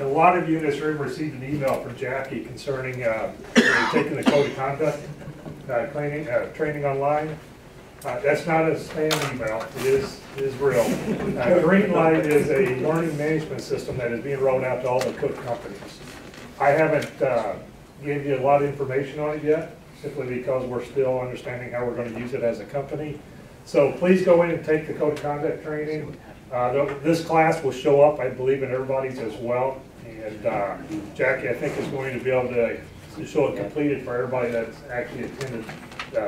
A lot of you in this room received an email from Jackie concerning taking the code of conduct training online. That's not a spam email. It is real. Greenlight is a learning management system that is being rolled out to all the cook companies. I haven't gave you a lot of information on it yet, simply because we're still understanding how we're going to use it as a company. So please go in and take the code of conduct training. This class will show up, I believe, in everybody's as well. And Jackie, I think, is going to be able to show it completed for everybody that's actually attended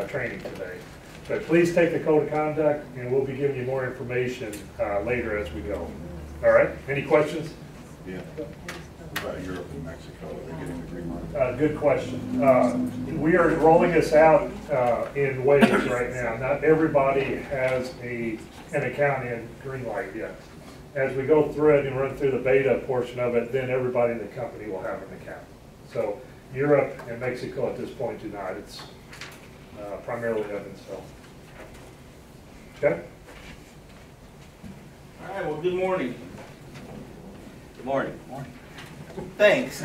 training today. But please take the code of conduct, and we'll be giving you more information later as we go. All right? Any questions? Yeah. About Europe and Mexico, are they getting the green light? Good question. We are rolling this out in waves right now. Not everybody has an account in Greenlight yet. As we go through it and run through the beta portion of it, then everybody in the company will have an account. So Europe and Mexico at this point do not. It's primarily Evansville. Okay? All right, well, good morning. Good morning. Morning. Thanks.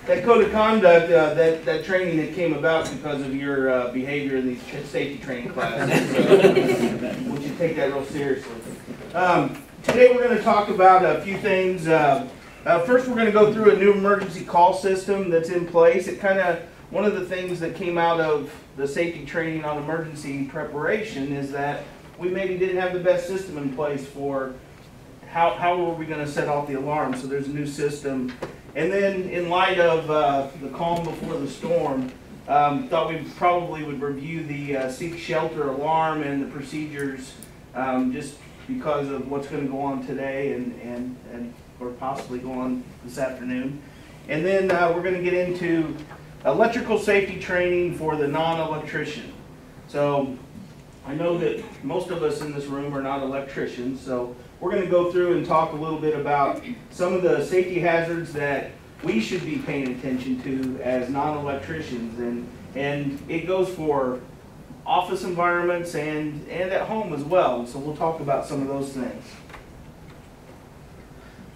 That code of conduct, that training that came about because of your behavior in these safety training classes, would you take that real seriously? Today we're going to talk about a few things. First, we're going to go through a new emergency call system that's in place. One of the things that came out of the safety training on emergency preparation is that we maybe didn't have the best system in place for how were we going to set off the alarm. So there's a new system. And then in light of the calm before the storm, thought we probably would review the seek shelter alarm and the procedures just because of what's going to go on today and or possibly go on this afternoon. And then we're going to get into electrical safety training for the non-electrician. So I know that most of us in this room are not electricians, so we're going to go through and talk a little bit about some of the safety hazards that we should be paying attention to as non-electricians, and it goes for office environments and at home as well. So we'll talk about some of those things.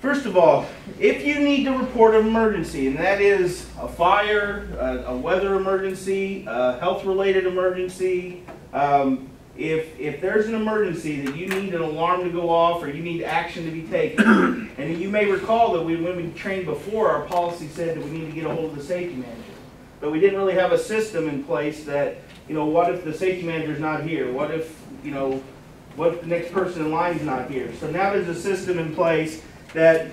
First of all, if you need to report an emergency, and that is a fire, a weather emergency, a health-related emergency, if there's an emergency that you need an alarm to go off or you need action to be taken, and you may recall that when we trained before, our policy said that we need to get a hold of the safety manager. But we didn't really have a system in place that, what if the safety manager's not here? What if, what if the next person in line is not here? So now there's a system in place that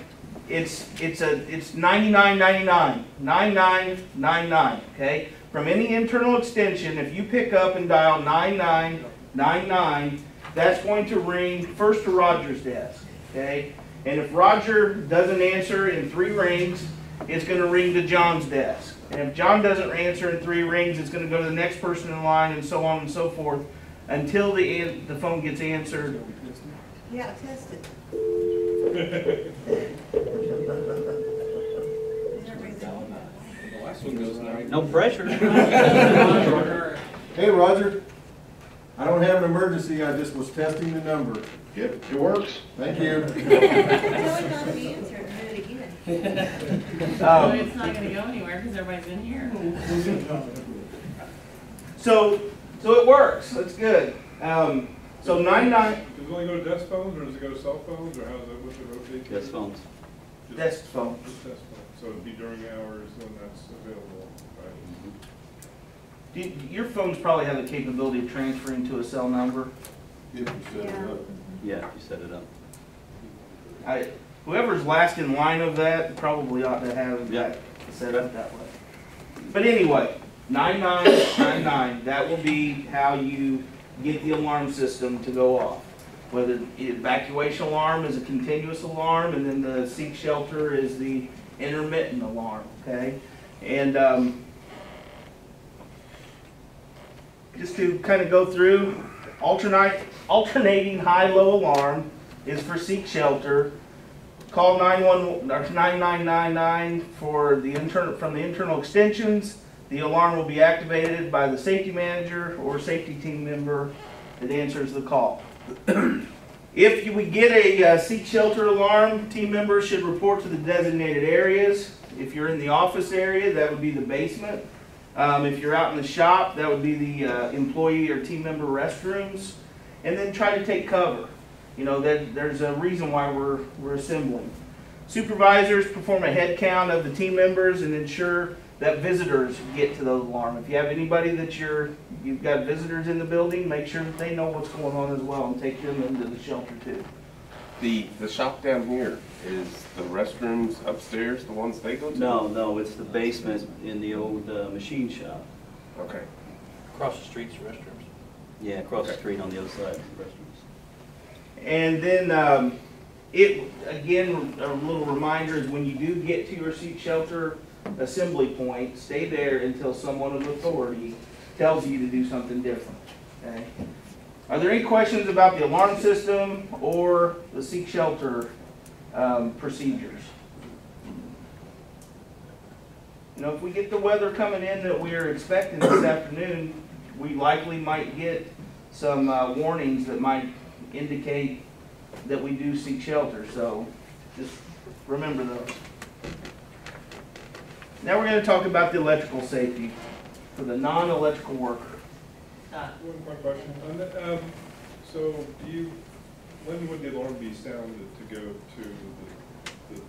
it's 9999, 9999, okay? From any internal extension, if you pick up and dial 9999, that's going to ring first to Roger's desk, okay? And if Roger doesn't answer in 3 rings, it's going to ring to John's desk. And if John doesn't answer in 3 rings, it's going to go to the next person in line, and so on and so forth, until the phone gets answered. Yeah, test it. No pressure. Hey Roger, I don't have an emergency, I just was testing the number. Yep, it works. Thank you. Tell it not to be answered and do it again. It's not going to go anywhere because everybody's in here. So it works. That's good. So 99. Does it only go to desk phones, or does it go to cell phones, or how does it, what's the rotation? Desk phones. Desk phone. Just desk phone. So it'd be during hours when that's available, right? Your phones probably have the capability of transferring to a cell number. If you set it up. Yeah, you set it up. Whoever's last in line of that probably ought to have that set up that way. But anyway, 9999, that will be how you get the alarm system to go off. Whether the evacuation alarm is a continuous alarm, and then the seek shelter is the intermittent alarm, okay? And just to kind of go through, alternating high-low alarm is for seek shelter. Call 9999 for the from the internal extensions. The alarm will be activated by the safety manager or safety team member that answers the call. If we get a seek shelter alarm, team members should report to the designated areas. If you're in the office area, that would be the basement. If you're out in the shop, that would be the employee or team member restrooms. And then try to take cover. You know, there's a reason why we're assembling. Supervisors perform a head count of the team members and ensure that visitors get to the alarm. If you have anybody that you've got visitors in the building, make sure that they know what's going on as well and take them into the shelter too. The shop down here, is the restrooms upstairs the ones they go to? No, it's the basement in the old machine shop. Okay. Across the street's restrooms. Yeah, across the street on the other side of the restrooms. And then again, a little reminder is when you do get to your seek shelter assembly point, stay there until someone of authority tells you to do something different. Okay? Are there any questions about the alarm system or the seek shelter procedures? You know, if we get the weather coming in that we're expecting this afternoon, we likely might get some warnings that might indicate that we do seek shelter. So just remember those. Now we're going to talk about the electrical safety for the non-electrical worker. One quick question. So when would the alarm be sounded to go to the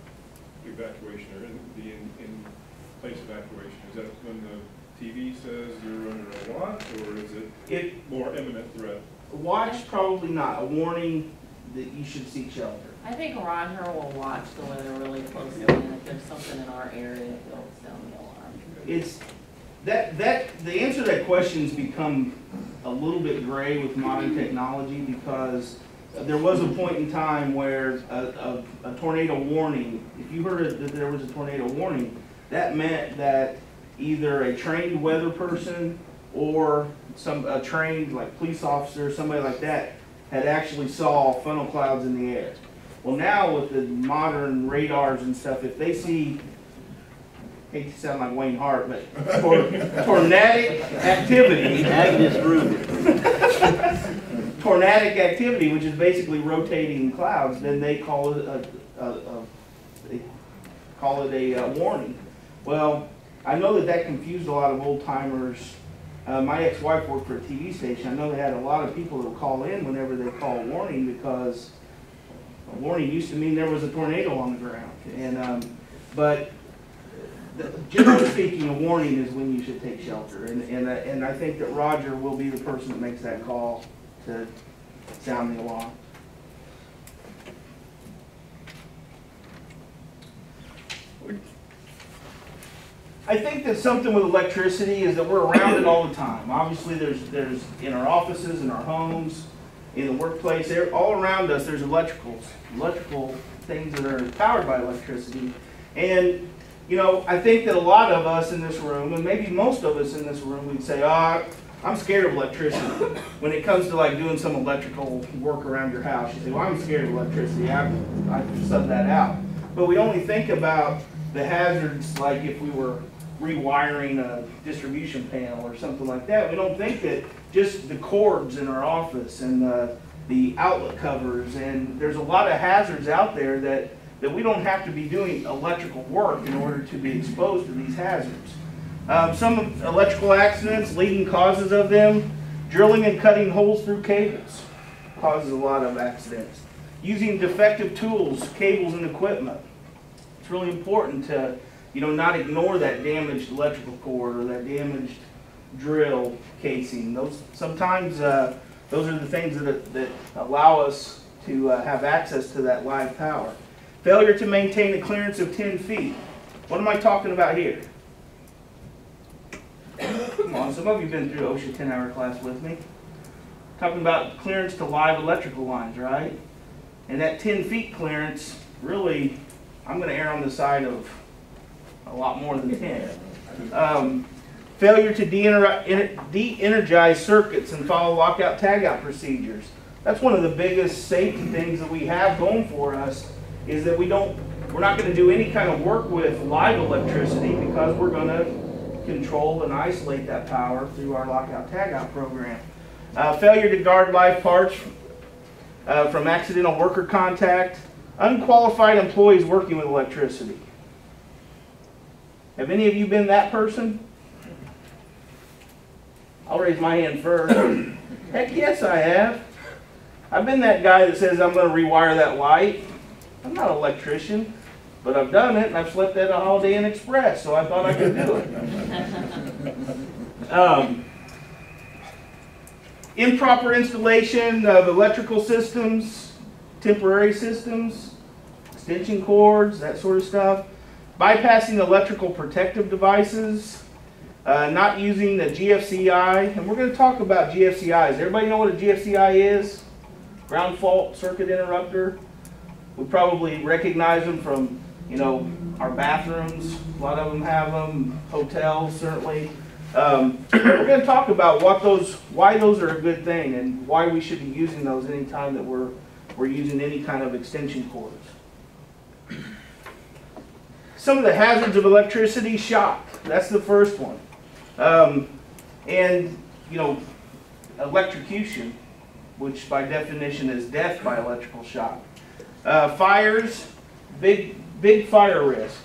evacuation or the in-place evacuation? Is that when the TV says you're under a watch, or is it more imminent threat? Watch, probably not. A warning that you should seek shelter. I think Roger will watch the weather really closely, and if there's something in our area, he'll sound the alarm. It's the answer to that question has become a little bit gray with modern technology, because there was a point in time where a tornado warning, if you heard that there was a tornado warning, that meant that either a trained weather person or a trained like police officer, somebody like that, had actually saw funnel clouds in the air. Well, now with the modern radars and stuff, if they see, I hate to sound like Wayne Hart, but tornadic activity, tornadic activity, which is basically rotating clouds, then they call it a warning. Well, I know that confused a lot of old timers. My ex-wife worked for a TV station. I know they had a lot of people that would call in whenever they call a warning, because a warning used to mean there was a tornado on the ground. And but generally speaking, a warning is when you should take shelter. And I think that Roger will be the person that makes that call to sound the alarm. I think that something with electricity is that we're around it all the time. Obviously, there's in our offices, in our homes, in the workplace, all around us, there's electrical things that are powered by electricity. And, you know, I think that a lot of us in this room, and maybe most of us in this room, would say, I'm scared of electricity. When it comes to like doing some electrical work around your house, you say, well, I'm scared of electricity. I sub that out. But we only think about the hazards, like if we were rewiring a distribution panel or something like that. We don't think that just the cords in our office and the outlet covers, and there's a lot of hazards out there that we don't have to be doing electrical work in order to be exposed to these hazards. Some electrical accidents, leading causes of them, drilling and cutting holes through cables causes a lot of accidents. Using defective tools, cables, and equipment. It's really important to not ignore that damaged electrical cord or that damaged drill casing. Sometimes those are the things that allow us to have access to that live power. Failure to maintain a clearance of 10 feet. What am I talking about here? Come on, some of you have been through OSHA 10-hour class with me. Talking about clearance to live electrical lines, right? And that 10 feet clearance, really, I'm going to err on the side of a lot more than 10. Failure to de-energize circuits and follow lockout tagout procedures. That's one of the biggest safety things that we have going for us, is that we're not going to do any kind of work with live electricity, because we're going to control and isolate that power through our lockout tagout program. Failure to guard live parts from accidental worker contact, unqualified employees working with electricity. Have any of you been that person? I'll raise my hand first. Heck yes, I have. I've been that guy that says I'm going to rewire that light. I'm not an electrician, but I've done it, and I've slept at a Holiday Inn Express, so I thought I could do it. Improper installation of electrical systems, temporary systems, extension cords, that sort of stuff. Bypassing electrical protective devices, not using the GFCI, and we're going to talk about GFCIs. Everybody know what a GFCI is? Ground fault circuit interrupter. We probably recognize them from, you know, our bathrooms. A lot of them have them. Hotels, certainly. We're going to talk about why those are a good thing, and why we should be using those anytime that we're using any kind of extension cords. Some of the hazards of electricity: shock. That's the first one. And, you know, electrocution, which by definition is death by electrical shock. Fires, big fire risk.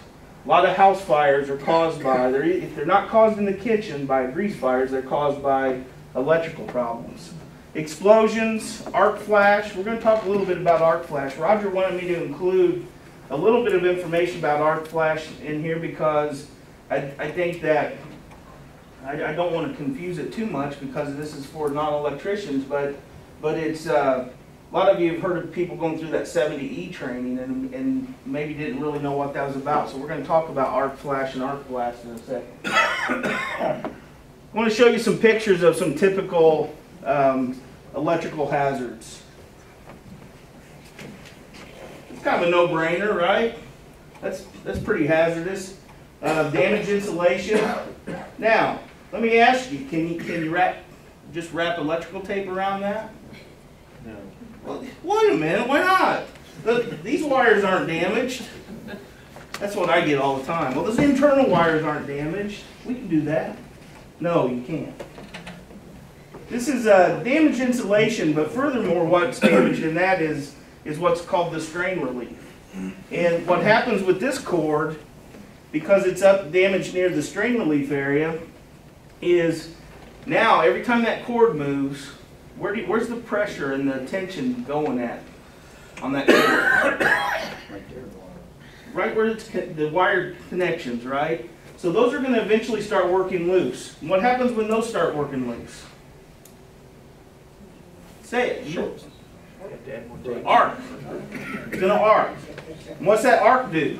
A lot of house fires are caused by, if they're not caused in the kitchen by grease fires, they're caused by electrical problems. Explosions, arc flash. We're going to talk a little bit about arc flash. Roger wanted me to include a little bit of information about arc flash in here because I think that I don't want to confuse it too much because this is for non-electricians, but it's a lot of you have heard of people going through that 70E training and maybe didn't really know what that was about. So we're going to talk about arc flash and arc blast in a second. I want to show you some pictures of some typical electrical hazards. It's kind of a no-brainer, right? That's pretty hazardous. Damaged insulation. Now, let me ask you, can you just wrap electrical tape around that? No. Well, wait a minute, why not? These wires aren't damaged. That's what I get all the time. Well, those internal wires aren't damaged. We can do that. No, you can't. This is damaged insulation, but furthermore, what's damaged in that is what's called the strain relief. And what happens with this cord, because it's damaged near the strain relief area, is now every time that cord moves, where's the pressure and the tension going at on that cord? Right where it's the wired connections, right? So those are going to eventually start working loose. And what happens when those start working loose? Say it. Arc. It's going to arc. And what's that arc do?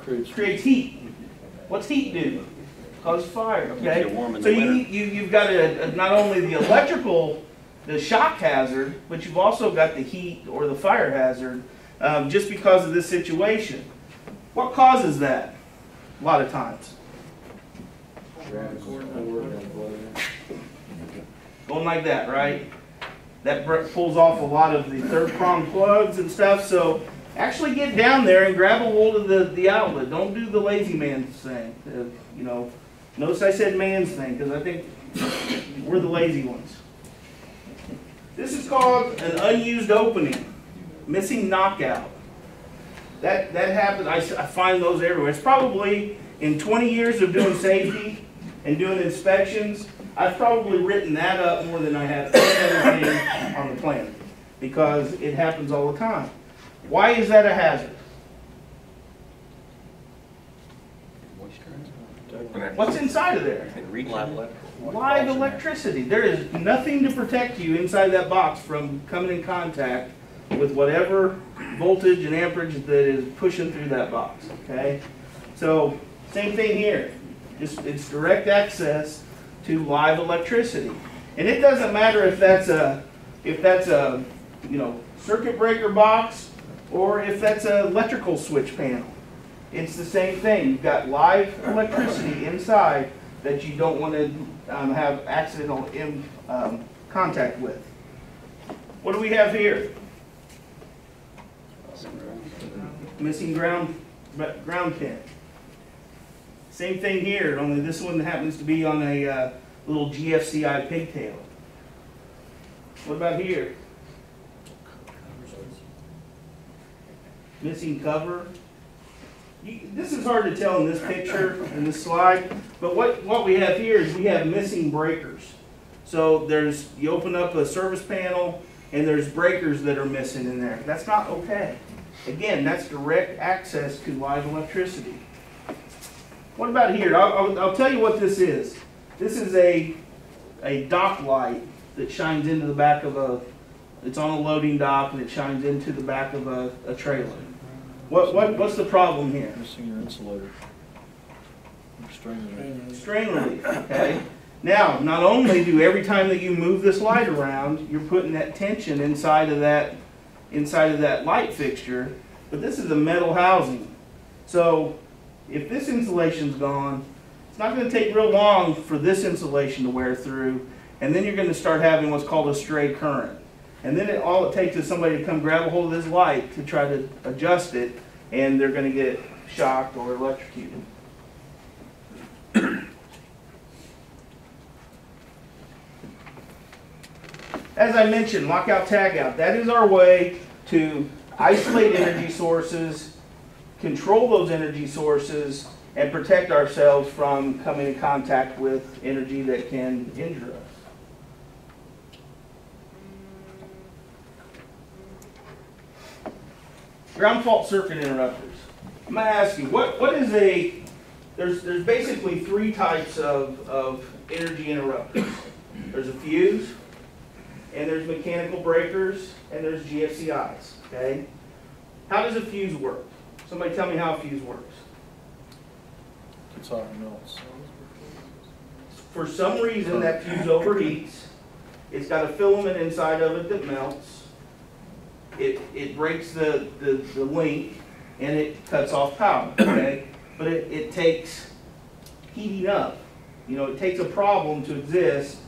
Creates heat. What's heat do? Causes fire. Okay. Keeps you warm in So the winter. you've got not only the electrical, the shock hazard, but you've also got the heat or the fire hazard just because of this situation. What causes that? A lot of times. Going like that, right? That pulls off a lot of the third prong plugs and stuff. So actually get down there and grab a hold of the outlet. Don't do the lazy man thing. You know, notice I said man's thing because I think we're the lazy ones. This is called an unused opening, missing knockout. That happens. I find those everywhere. It's probably in 20 years of doing safety and doing inspections, I've probably written that up more than I have anything on the planet because it happens all the time. Why is that a hazard? What's inside of there? Live electricity. There is nothing to protect you inside that box from coming in contact with whatever voltage and amperage that is pushing through that box. Okay, so same thing here. It's direct access to live electricity, and it doesn't matter if that's a circuit breaker box or if that's an electrical switch panel. It's the same thing. You've got live electricity inside that you don't want to have accidental contact with. What do we have here? Missing ground pin. Same thing here, only this one happens to be on a little GFCI pigtail. What about here? missing cover. This is hard to tell in this picture, in this slide, but what we have here is we have missing breakers. So you open up a service panel and there's breakers that are missing in there. That's not okay. Again, that's direct access to live electricity. What about here? I'll tell you what this is. This is a dock light that shines into the back of it's on a loading dock and it shines into the back of a trailer. What's the problem here? Missing your insulator. Strain relief, okay? Now, not only do every time that you move this light around, you're putting that tension inside of that light fixture, but this is a metal housing. So if this insulation's gone, it's not going to take real long for this insulation to wear through, and then you're going to start having what's called a stray current. And then all it takes is somebody to come grab a hold of this light to try to adjust it, and they're going to get shocked or electrocuted. As I mentioned, lockout tagout, that is our way to isolate energy sources, control those energy sources, and protect ourselves from coming in contact with energy that can injure us. Ground fault circuit interrupters. I'm going to ask you, what is there's basically three types of energy interrupters. There's a fuse, and there's mechanical breakers, and there's GFCIs, okay? How does a fuse work? Somebody tell me how a fuse works. It's hot and melts. For some reason, that fuse overheats. It's got a filament inside of it that melts. It breaks the link, and it cuts off power, okay? But it takes heating up. You know, it takes a problem to exist,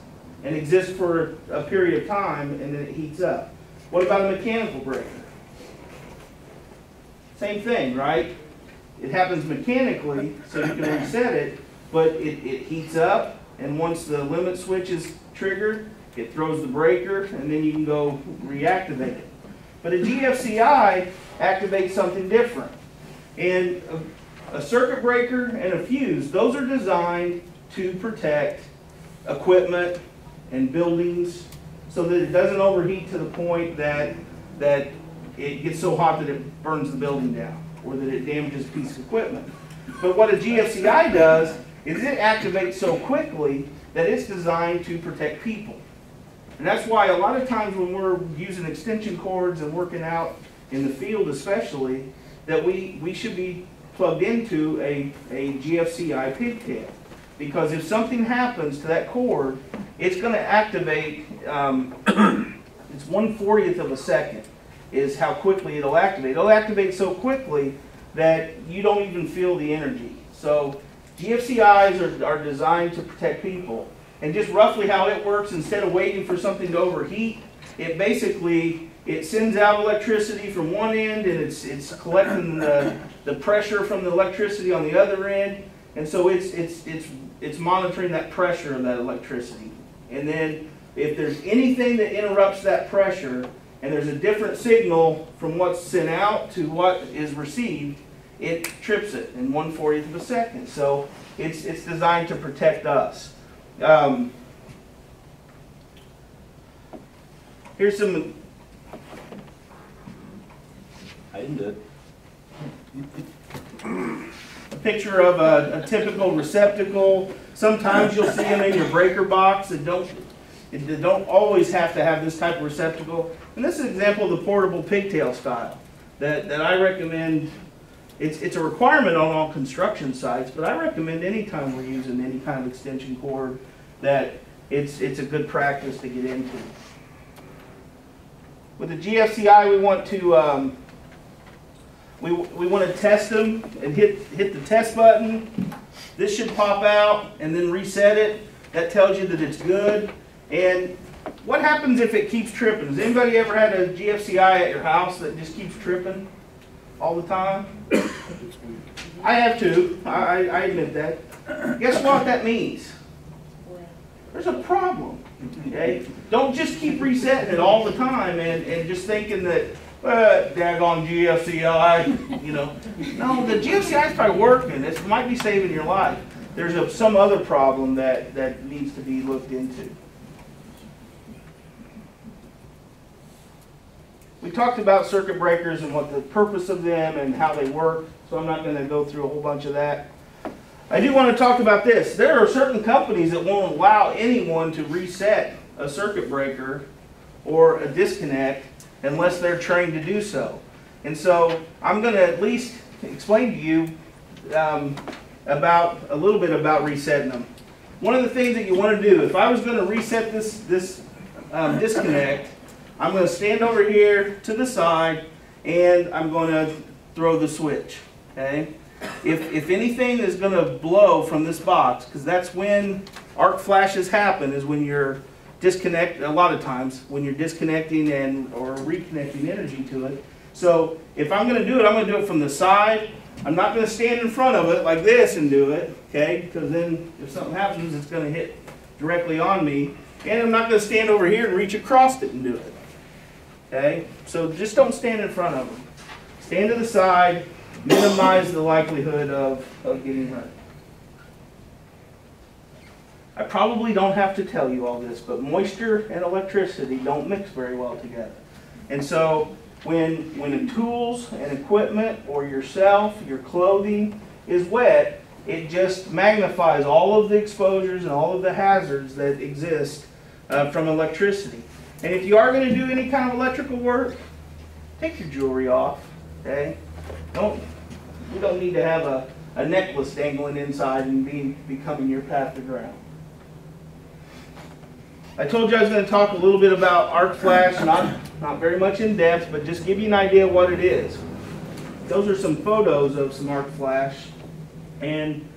and exist for a period of time, and then it heats up. What about a mechanical breaker? Same thing, right? It happens mechanically, so you can reset it, but it heats up, and once the limit switch is triggered, it throws the breaker, and then you can go reactivate it. But a GFCI activates something different. And a circuit breaker and a fuse, those are designed to protect equipment and buildings so that it doesn't overheat to the point that it gets so hot that it burns the building down or that it damages a piece of equipment. But what a GFCI does is it activates so quickly that it's designed to protect people. And that's why a lot of times when we're using extension cords and working out in the field especially, that we should be plugged into a GFCI pigtail. Because if something happens to that cord, it's going to activate, it's 1/40th of a second is how quickly it'll activate. It'll activate so quickly that you don't even feel the energy. So GFCIs are designed to protect people. And just roughly how it works, instead of waiting for something to overheat, it basically, it sends out electricity from one end and it's collecting the pressure from the electricity on the other end. And so it's monitoring that pressure of that electricity. And then if there's anything that interrupts that pressure and there's a different signal from what's sent out to what is received, it trips it in 1/40th of a second. So it's designed to protect us. Here's some. I didn't do it. A picture of a typical receptacle. Sometimes you'll see them in your breaker box that don't always have to have this type of receptacle. And this is an example of the portable pigtail style that I recommend. It's a requirement on all construction sites, but I recommend anytime we're using any kind of extension cord that it's a good practice to get into. With the GFCI, we want to we want to test them and hit the test button. This should pop out and then reset it. That tells you that it's good. And what happens if it keeps tripping? Has anybody ever had a GFCI at your house that just keeps tripping all the time? I have too. I admit that. Guess what that means? There's a problem. Okay? Don't just keep resetting it all the time and just thinking that daggone GFCI, you know. No, the GFCI is probably working. It might be saving your life. There's some other problem that needs to be looked into. We talked about circuit breakers and what the purpose of them and how they work, so I'm not going to go through a whole bunch of that. I do want to talk about this. There are certain companies that won't allow anyone to reset a circuit breaker or a disconnect unless they're trained to do so. And so I'm going to at least explain to you about a little bit about resetting them. One of the things that you want to do, if I was going to reset this disconnect, I'm going to stand over here to the side and I'm going to throw the switch. Okay? If anything is going to blow from this box, because that's when arc flashes happen, is when you're a lot of times when you're disconnecting or reconnecting energy to it. So if I'm going to do it, I'm going to do it from the side. I'm not going to stand in front of it like this and do it, okay? Because then if something happens, it's going to hit directly on me. And I'm not going to stand over here and reach across it and do it. Okay? So just don't stand in front of them. Stand to the side, minimize the likelihood of getting hurt. I probably don't have to tell you all this, but moisture and electricity don't mix very well together. And so when the tools and equipment or yourself, your clothing is wet, it just magnifies all of the exposures and all of the hazards that exist from electricity. And if you are going to do any kind of electrical work, take your jewelry off, okay? You don't need to have a necklace dangling inside and becoming your path to ground. I told you I was going to talk a little bit about arc flash, not very much in depth, but just give you an idea of what it is. Those are some photos of some arc flash. And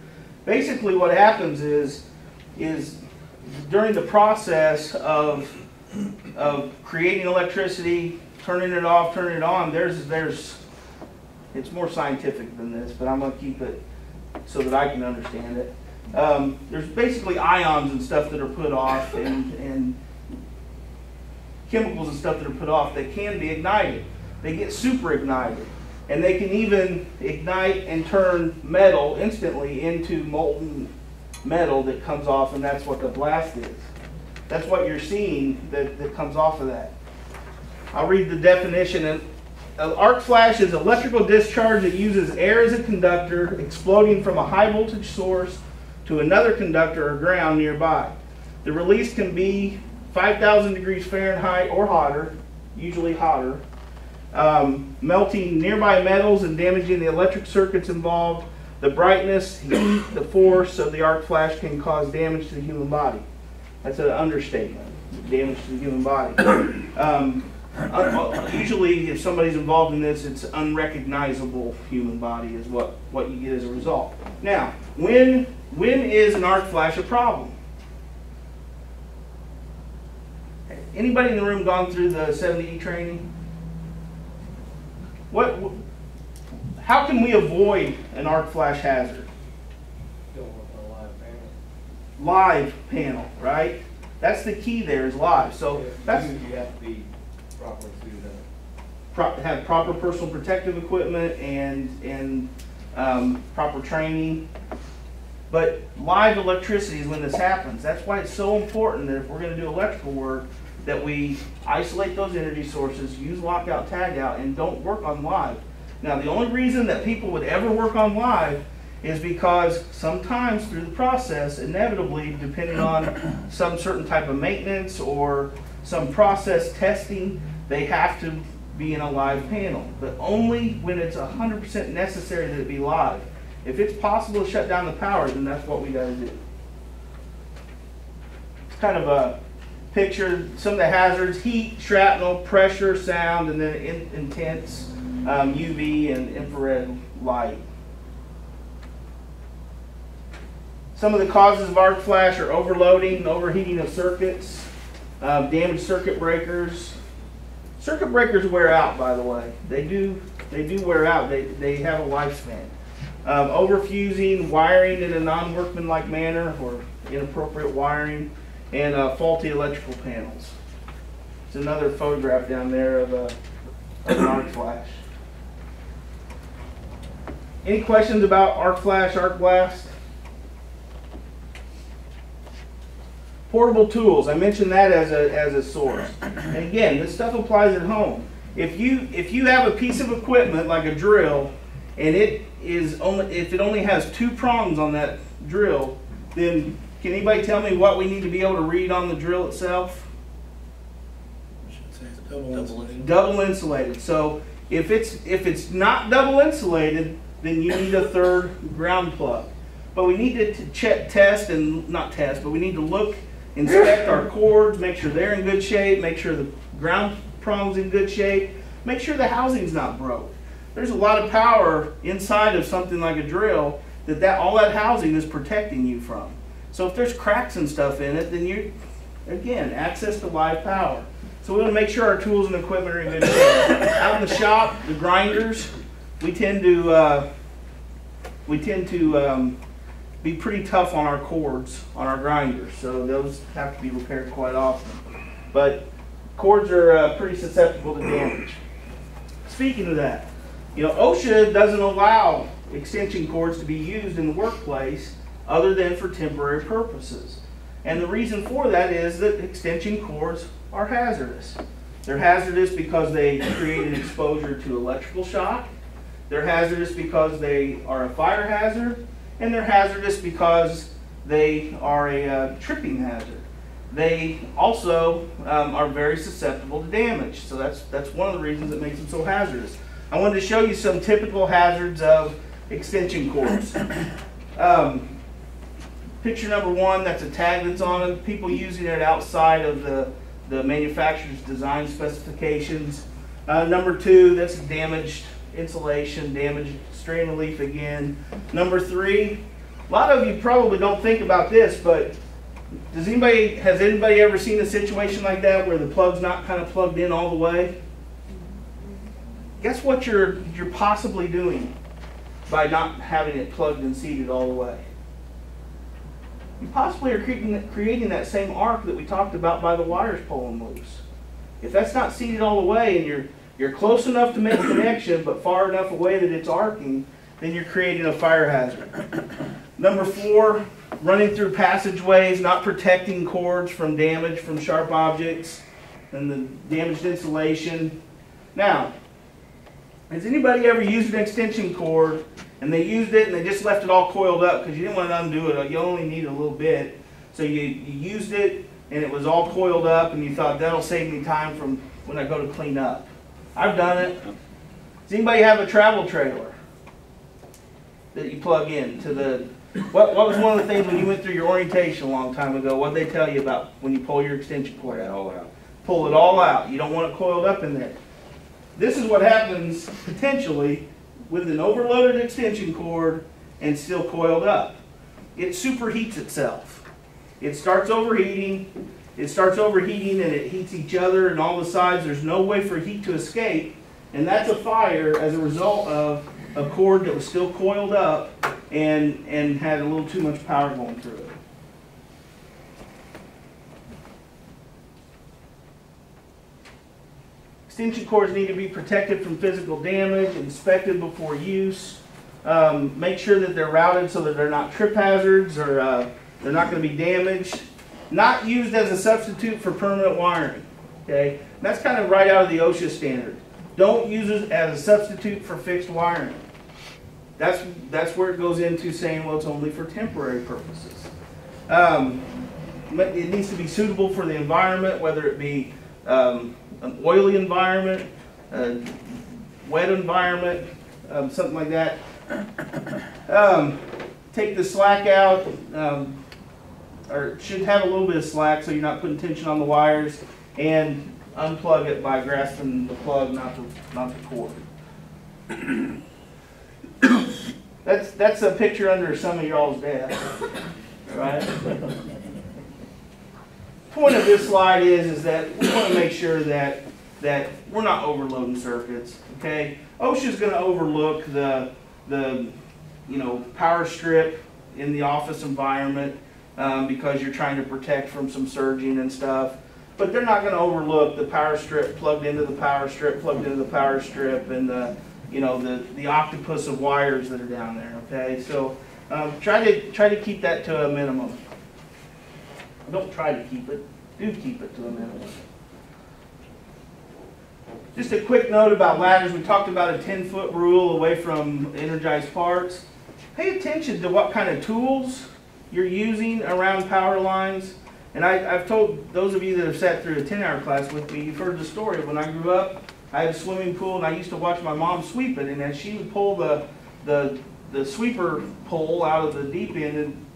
basically what happens is during the process of creating electricity, turning it off, turning it on, it's more scientific than this, but I'm going to keep it so that I can understand it. There's basically ions and stuff that are put off and chemicals and stuff that are put off that can be ignited. They get super ignited. And they can even ignite and turn metal instantly into molten metal that comes off, and that's what the blast is. That's what you're seeing that comes off of that. I'll read the definition. An arc flash is electrical discharge that uses air as a conductor, exploding from a high voltage source to another conductor or ground nearby. The release can be 5,000 degrees Fahrenheit or hotter, usually hotter, melting nearby metals and damaging the electric circuits involved. The brightness, heat, the force of the arc flash can cause damage to the human body. That's an understatement, damage to the human body. Usually, if somebody's involved in this, it's unrecognizable human body is what you get as a result. Now, when is an arc flash a problem? Anybody in the room gone through the 70E training? How can we avoid an arc flash hazard? Don't work on a live panel. Live panel, right? That's the key there, is live. So that's You have to be properly suited up. have proper personal protective equipment and proper training. But live electricity is when this happens. That's why it's so important that if we're going to do electrical work, that we isolate those energy sources, use lockout, tagout, and don't work on live. Now, the only reason that people would ever work on live is because sometimes through the process, inevitably, depending on some certain type of maintenance or some process testing, they have to be in a live panel. But only when it's 100% necessary that it be live. If it's possible to shut down the power, then that's what we got to do. It's kind of a picture, some of the hazards: heat, shrapnel, pressure, sound, and then intense UV and infrared light. Some of the causes of arc flash are overloading and overheating of circuits, damaged circuit breakers. Circuit breakers wear out, by the way. They do wear out. They have a lifespan. Overfusing, wiring in a non-workmanlike manner or inappropriate wiring, and faulty electrical panels. It's another photograph down there of of an arc flash. Any questions about arc flash, arc blast? Portable tools, I mentioned that as a source. And again, this stuff applies at home. If you have a piece of equipment like a drill, and if it only has 2 prongs on that drill, then can anybody tell me what we need to be able to read on the drill itself? Double insulated. So if it's not double insulated, then you need a 3rd ground plug. But we need to we need to look, inspect our cords, make sure they're in good shape, make sure the ground prong's in good shape, make sure the housing's not broke. There's a lot of power inside of something like a drill all that housing is protecting you from. So if there's cracks and stuff in it, then you, again, access to live power. So we want to make sure our tools and equipment are in good shape. Out in the shop, the grinders, we tend to be pretty tough on our cords on our grinders, so those have to be repaired quite often. But cords are pretty susceptible to damage. Speaking of that, OSHA doesn't allow extension cords to be used in the workplace other than for temporary purposes. And the reason for that is that extension cords are hazardous. They're hazardous because they create an exposure to electrical shock. They're hazardous because they are a fire hazard. And they're hazardous because they are a tripping hazard. They also are very susceptible to damage. So that's one of the reasons that makes them so hazardous. I wanted to show you some typical hazards of extension cords. Picture number 1, that's a tag that's on it. People using it outside of the manufacturer's design specifications. Number 2, that's damaged insulation, damaged strain relief again. Number 3, a lot of you probably don't think about this, but has anybody ever seen a situation like that where the plug's not kind of plugged in all the way? Guess what you're possibly doing by not having it plugged and seated all the way? You possibly are creating that same arc that we talked about by the wires pulling loose. If that's not seated all the way and you're close enough to make a connection but far enough away that it's arcing, then you're creating a fire hazard. Number 4, running through passageways, not protecting cords from damage from sharp objects and the damaged insulation. Now, has anybody ever used an extension cord and they used it and they just left it all coiled up because you didn't want to undo it? You only need a little bit. So you used it and it was all coiled up and you thought that'll save me time from when I go to clean up. I've done it. Does anybody have a travel trailer that you plug in to the... What was one of the things when you went through your orientation a long time ago, what did they tell you about when you pull your extension cord out? Pull it all out. Pull it all out. You don't want it coiled up in there. This is what happens potentially with an overloaded extension cord and still coiled up. It superheats itself. It starts overheating. And it heats each other and all the sides. There's no way for heat to escape. And that's a fire as a result of a cord that was still coiled up and had a little too much power going through it. Extension cords need to be protected from physical damage, inspected before use. Make sure that they're routed so that they're not trip hazards or they're not going to be damaged. Not used as a substitute for permanent wiring. Okay, and that's kind of right out of the OSHA standard. Don't use it as a substitute for fixed wiring. That's where it goes into saying, well, it's only for temporary purposes. It needs to be suitable for the environment, whether it be an oily environment, a wet environment, something like that. Take the slack out, or it should have a little bit of slack so you're not putting tension on the wires, and unplug it by grasping the plug, not the cord. That's a picture under some of y'all's desk, right? Point of this slide is that we want to make sure that we're not overloading circuits. Okay, OSHA's going to overlook the power strip in the office environment because you're trying to protect from some surging and stuff. but they're not gonna overlook the power strip plugged into the power strip, plugged into the power strip, and the, you know, the octopus of wires that are down there, okay? So, try to keep that to a minimum. Don't try to keep it, do keep it to a minimum. Just a quick note about ladders. We talked about a 10-foot rule away from energized parts. Pay attention to what kind of tools you're using around power lines. And I've told those of you that have sat through a 10-hour class with me, you've heard the story. When I grew up, I had a swimming pool, and I used to watch my mom sweep it. And as she would pull the sweeper pole out of the deep end, and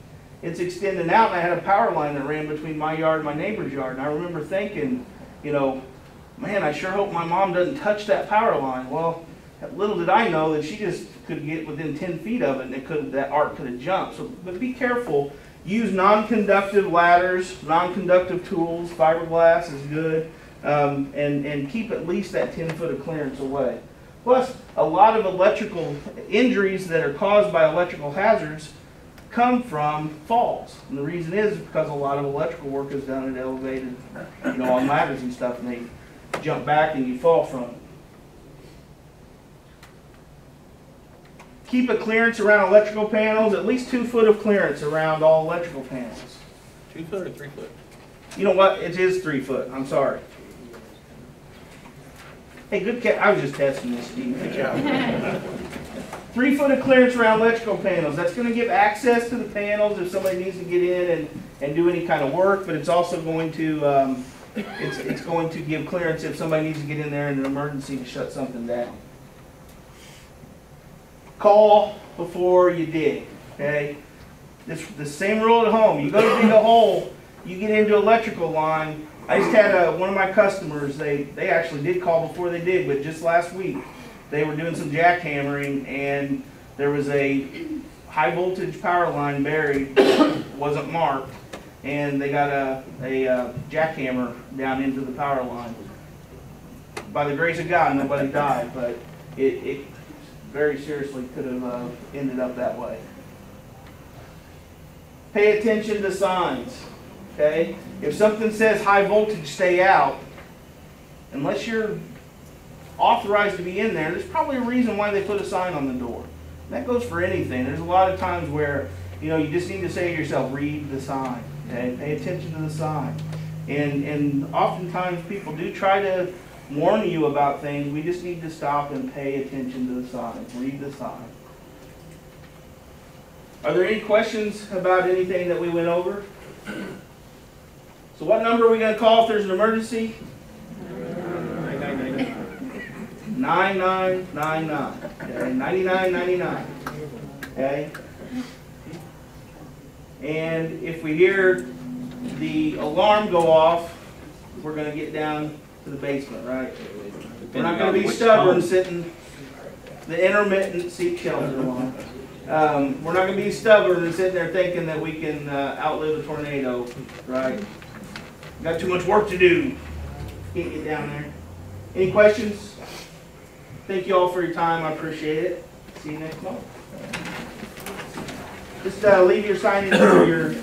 it's extending out, and I had a power line that ran between my yard and my neighbor's yard. And I remember thinking, you know, man, I sure hope my mom doesn't touch that power line. Well, little did I know that she just could get within 10 feet of it, and that arc could have jumped. So, but be careful. Use non-conductive ladders, non-conductive tools. Fiberglass is good, and keep at least that 10 foot of clearance away. Plus, a lot of electrical injuries that are caused by electrical hazards come from falls. And the reason is because a lot of electrical work is done at elevated, you know, on ladders and stuff, and they jump back and you fall from it. Keep a clearance around electrical panels, at least 2 foot of clearance around all electrical panels. 2 foot or 3 foot? You know what? It is 3 foot. I'm sorry. Hey, good catch. I was just testing this, Steve. Good job. 3 foot of clearance around electrical panels. That's going to give access to the panels if somebody needs to get in and do any kind of work, but it's also going to it's going to give clearance if somebody needs to get in there in an emergency to shut something down. Call before you dig, okay? The same rule at home. You go to dig a hole, you get into electrical line. I just had one of my customers, they actually did call before they dig, but just last week, they were doing some jackhammering, and there was a high voltage power line buried, wasn't marked, and they got a jackhammer down into the power line. By the grace of God, nobody died, but it very seriously could have ended up that way. Pay attention to signs, okay? If something says high voltage, stay out, unless you're authorized to be in there, there's probably a reason why they put a sign on the door. And that goes for anything. There's a lot of times where, you know, you just need to say to yourself, read the sign, okay? Pay attention to the sign. And oftentimes people do try to warn you about things. We just need to stop and pay attention to the sign. Read the sign. Are there any questions about anything that we went over? So what number are we going to call if there's an emergency? 9999. Okay, 9999. Okay? And if we hear the alarm go off, we're going to get down to the basement, right? We're not going to be stubborn sitting the intermittent seat shelter on. We're not going to be stubborn and sitting there thinking that we can outlive a tornado, right? Got too much work to do. Can't get down there. Any questions? Thank you all for your time. I appreciate it. See you next month. Just leave your sign in for your